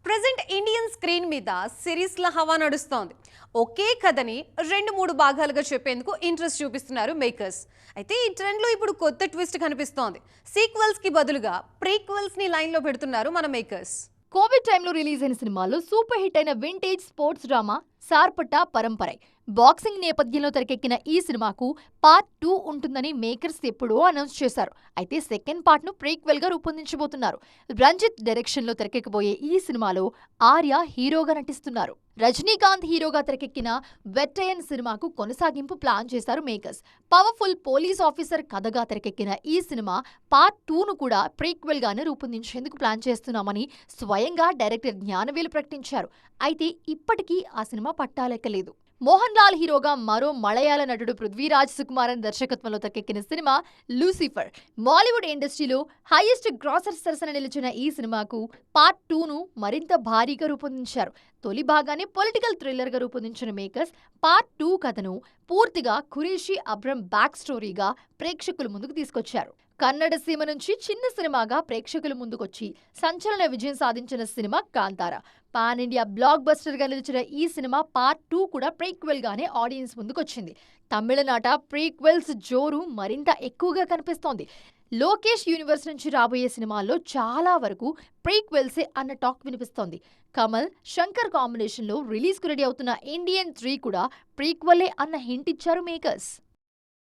Present Indian screen మీద సిరీస్ల హవా నడుస్తోంది. ఒకే కథని 2-3 భాగాలుగా చెప్పేందుకు ఇంట్రెస్ట్ చూపిస్తున్నారు మేకర్స్. అయితే ఈ ట్రెండ్లో ఇప్పుడు కొత్త ట్విస్ట్ కనిపిస్తోంది. సీక్వెల్స్ కి బదులుగా ప్రీక్వెల్స్ ని లైన్లో పెడుతున్నారు మన మేకర్స్. కోవిడ్ టైంలో రిలీజ్ అయిన సినిమాల్లో సూపర్ హిట్ అయిన vintage sports drama Sarpatta Parambarai. Boxing నేపథ్యంలో తెరకెక్కిన ఈ సినిమాకు పార్ట్ 2 ఉంటుందని మేకర్స్ ఎప్పుడో అనౌన్స్ చేశారు. అయితే సెకండ్ పార్ట్ ను ప్రీక్వెల్ గా రూపొందించబోతున్నారు. రంజిత్ డైరెక్షన్ లో తెరకెక్కబోయే ఈ సినిమాలో ఆర్య హీరోగా నటిస్తున్నారు. రజనీకాంత్ హీరోగా తెరకెక్కిన వెట్టయన్ సినిమాకు కొనసాగింపు ప్లాన్ చేశారు మేకర్స్. పవర్ఫుల్ పోలీస్ ఆఫీసర్ కథగా తెరకెక్కిన ఈ సినిమా పార్ట్ 2 ను కూడా ప్రీక్వెల్ గానే రూపొందించేందుకు ప్లాన్ చేస్తున్నామని స్వయంగా డైరెక్టర్ జ్ఞానవేలు ప్రకటించారు. అయితే ఇప్పటికీ ఆ సినిమా పట్టాలెక్కలేదు. మోహన్ లాల్ హీరోగా మరో మలయాళ నటుడు పృథ్వీరాజ్ సుకుమారన్ దర్శకత్వంలో తెరకెక్కిన సినిమా లూసిఫర్. బాలీవుడ్ ఇండస్ట్రీలో హైయెస్ట్ గ్రాసర్ సరసన నిలిచిన ఈ సినిమాకు పార్ట్ 2 ను మరింత భారీగా రూపొందించారు. తొలి భాగాన్ని పొలిటికల్ థ్రిల్లర్ గా రూపొందించిన మేకర్స్ పార్ట్ 2 కథను పూర్తిగా ఖురేషీ అబ్రమ్ బ్యాక్ స్టోరీగా ప్రేక్షకుల ముందుకు తీసుకొచ్చారు. కన్నడ సీమ నుంచి చిన్న సినిమాగా ప్రేక్షకుల ముందుకొచ్చి సంచలన విజయం సాధించిన cinema Kantara. Pan India block buster గా నిలిచిన ఈ సినిమా పార్ట్ 2 కూడా ప్రీక్వెల్ గానే ఆడియన్స్ ముందుకొచ్చింది. తమిళనాట ప్రీక్వెల్స్ జోరు మరింత ఎక్కువగా కనిపిస్తోంది. లోకేష్ యూనివర్స్ నుంచి రాబోయే సినిమాల్లో చాలా వరకు ప్రీక్వెల్సే అన్న టాక్ వినిపిస్తోంది. కమల్, శంకర్ కాంబినేషన్ లో రిలీజ్ కు రెడీ అవుతున్న ఇండియన్ 3 కూడా ప్రీక్వెలే అన్న హింట్ ఇచ్చారు మేకర్స్.